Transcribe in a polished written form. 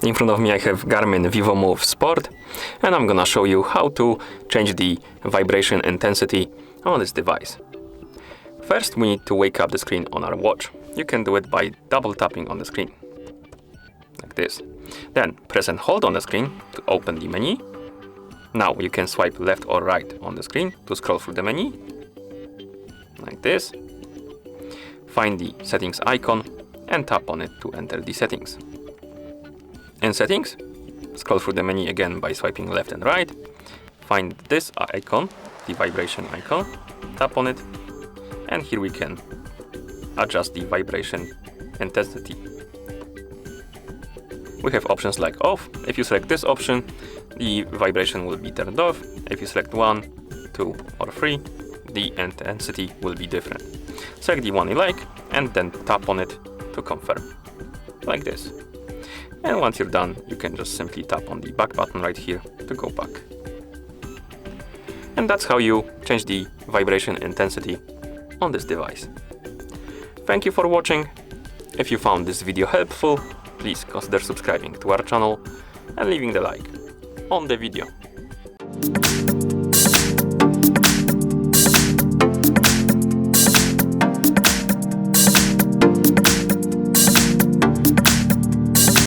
In front of me I have GARMIN Vivomove Sport, and I'm gonna show you how to change the vibration intensity on this device. First, we need to wake up the screen on our watch. You can do it by double tapping on the screen, like this. Then press and hold on the screen to open the menu. Now you can swipe left or right on the screen to scroll through the menu, like this. Find the settings icon and tap on it to enter the settings. In settings, scroll through the menu again by swiping left and right. Find this icon, the vibration icon, tap on it, and here we can adjust the vibration intensity. We have options like off. If you select this option, the vibration will be turned off. If you select 1, 2 or 3, the intensity will be different. Select the one you like and then tap on it to confirm, like this. And once you're done, you can just simply tap on the back button right here to go back. And that's how you change the vibration intensity on this device. Thank you for watching. If you found this video helpful, please consider subscribing to our channel and leaving the like on the video.